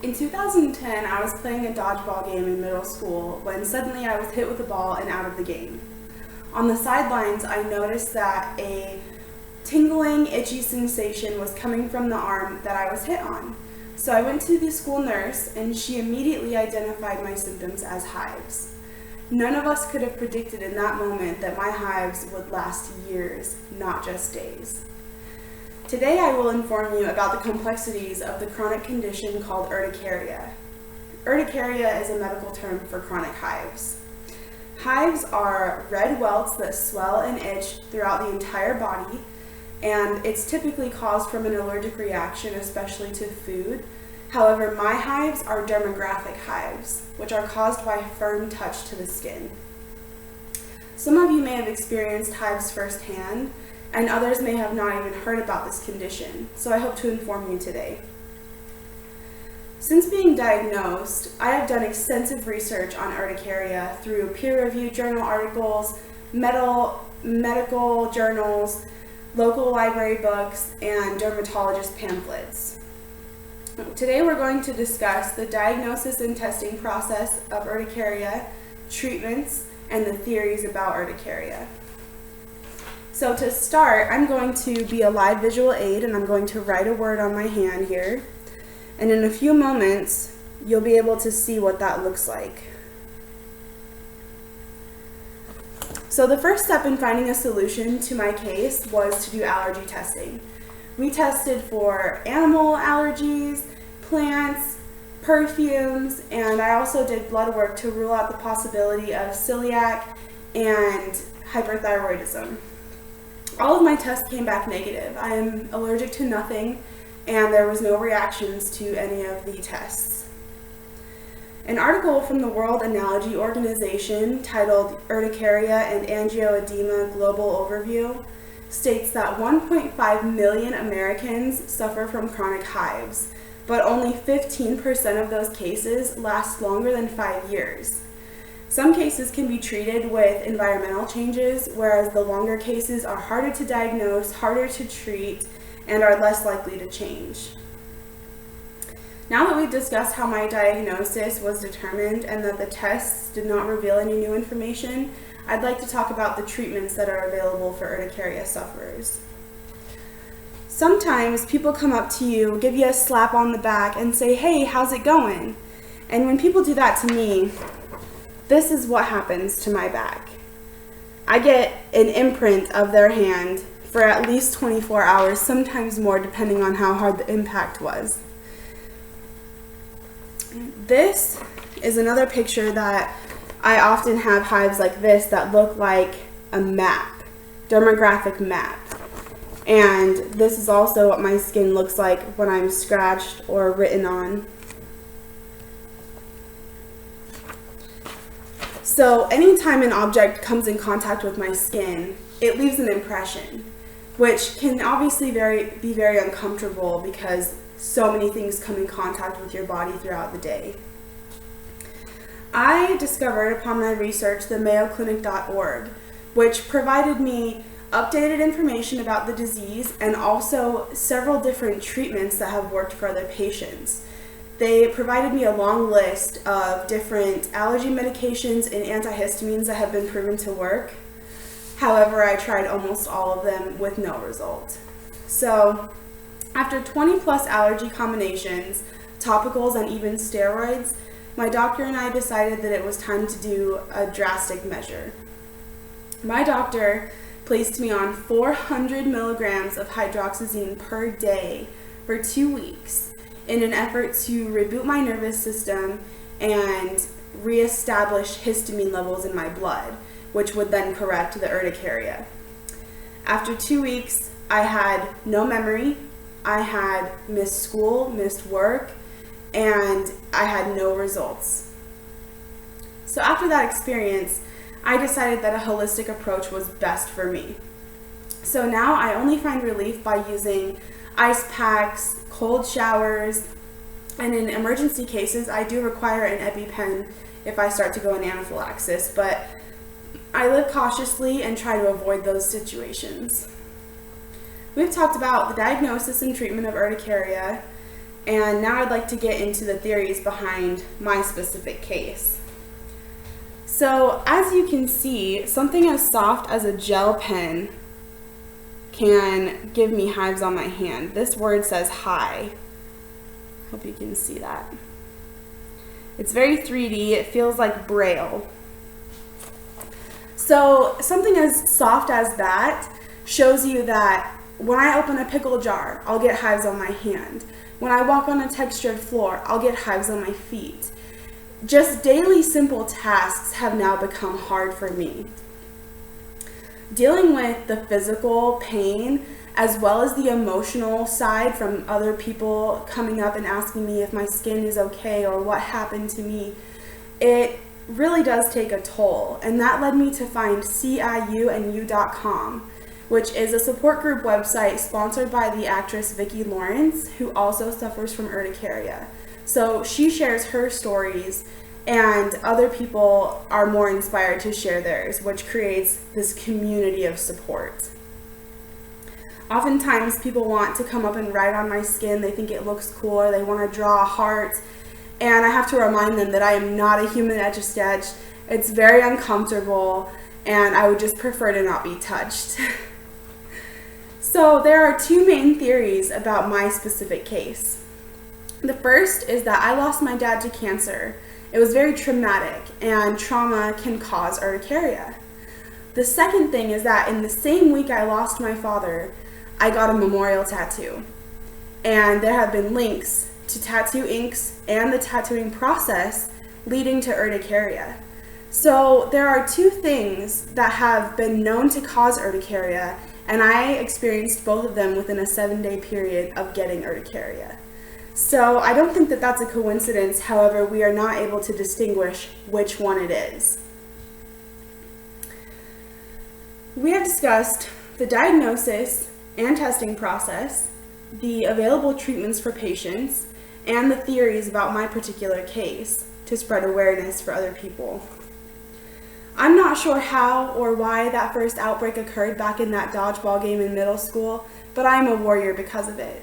In 2010, I was playing a dodgeball game in middle school when suddenly I was hit with a ball and out of the game. On the sidelines, I noticed that a tingling, itchy sensation was coming from the arm that I was hit on. So I went to the school nurse and she immediately identified my symptoms as hives. None of us could have predicted in that moment that my hives would last years, not just days. Today I will inform you about the complexities of the chronic condition called urticaria. Urticaria is a medical term for chronic hives. Hives are red welts that swell and itch throughout the entire body, and it's typically caused from an allergic reaction, especially to food. However, my hives are dermographic hives, which are caused by firm touch to the skin. Some of you may have experienced hives firsthand, and others may have not even heard about this condition, so I hope to inform you today. Since being diagnosed, I have done extensive research on urticaria through peer-reviewed journal articles, medical journals, local library books, and dermatologist pamphlets. Today we're going to discuss the diagnosis and testing process of urticaria, treatments, and the theories about urticaria. So to start, I'm going to be a live visual aid and I'm going to write a word on my hand here. And in a few moments, you'll be able to see what that looks like. So the first step in finding a solution to my case was to do allergy testing. We tested for animal allergies, plants, perfumes, and I also did blood work to rule out the possibility of celiac and hyperthyroidism. All of my tests came back negative. I am allergic to nothing, and there was no reactions to any of the tests. An article from the World Allergy Organization titled Urticaria and Angioedema Global Overview states that 1.5 million Americans suffer from chronic hives, but only 15% of those cases last longer than 5 years. Some cases can be treated with environmental changes, whereas the longer cases are harder to diagnose, harder to treat, and are less likely to change. Now that we've discussed how my diagnosis was determined and that the tests did not reveal any new information, I'd like to talk about the treatments that are available for urticaria sufferers. Sometimes people come up to you, give you a slap on the back, and say, "Hey, how's it going?" And when people do that to me, this is what happens to my back. I get an imprint of their hand for at least 24 hours, sometimes more depending on how hard the impact was. This is another picture that I often have hives like this that look like a map, dermographic map. And this is also what my skin looks like when I'm scratched or written on. So anytime an object comes in contact with my skin, it leaves an impression, which can obviously be very uncomfortable because so many things come in contact with your body throughout the day. I discovered upon my research the mayoclinic.org, which provided me updated information about the disease and also several different treatments that have worked for other patients. They provided me a long list of different allergy medications and antihistamines that have been proven to work. However, I tried almost all of them with no result. So, after 20 plus allergy combinations, topicals, and even steroids, my doctor and I decided that it was time to do a drastic measure. My doctor placed me on 400 milligrams of hydroxyzine per day for 2 weeks in an effort to reboot my nervous system and reestablish histamine levels in my blood, which would then correct the urticaria. After 2 weeks, I had no memory, I had missed school, missed work, and I had no results. So after that experience, I decided that a holistic approach was best for me. So now I only find relief by using ice packs, cold showers, and in emergency cases, I do require an EpiPen if I start to go in anaphylaxis, but I live cautiously and try to avoid those situations. We've talked about the diagnosis and treatment of urticaria, And now I'd like to get into the theories behind my specific case. So as you can see, something as soft as a gel pen can give me hives on my hand. This word says hi. Hope you can see that. It's very 3D. It feels like Braille. So something as soft as that shows you that when I open a pickle jar, I'll get hives on my hand. When I walk on a textured floor, I'll get hives on my feet. Just daily simple tasks have now become hard for me. Dealing with the physical pain as well as the emotional side from other people coming up and asking me if my skin is okay or what happened to me, it really does take a toll. And that led me to find ciuandyou.com, which is a support group website sponsored by the actress Vicki Lawrence, who also suffers from urticaria. So she shares her stories, and other people are more inspired to share theirs, which creates this community of support. Oftentimes people want to come up and write on my skin. They think it looks cool, or they want to draw a heart, and I have to remind them that I am not a human Etch-a-Sketch. It's very uncomfortable, and I would just prefer to not be touched. So there are two main theories about my specific case. The first is that I lost my dad to cancer. It was very traumatic, and trauma can cause urticaria. The second thing is that in the same week I lost my father, I got a memorial tattoo. And there have been links to tattoo inks and the tattooing process leading to urticaria. So there are two things that have been known to cause urticaria, and I experienced both of them within a 7-day period of getting urticaria. So I don't think that that's a coincidence. However, we are not able to distinguish which one it is. We have discussed the diagnosis and testing process, the available treatments for patients, and the theories about my particular case to spread awareness for other people. I'm not sure how or why that first outbreak occurred back in that dodgeball game in middle school, but I'm a warrior because of it.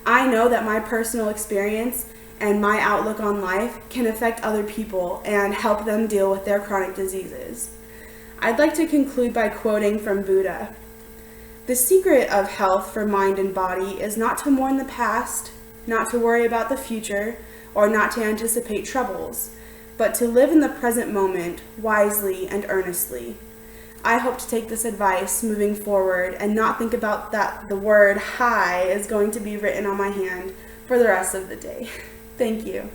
I know that my personal experience and my outlook on life can affect other people and help them deal with their chronic diseases. I'd like to conclude by quoting from Buddha. The secret of health for mind and body is not to mourn the past, not to worry about the future, or not to anticipate troubles, but to live in the present moment wisely and earnestly. I hope to take this advice moving forward and not think about that the word hi is going to be written on my hand for the rest of the day. Thank you.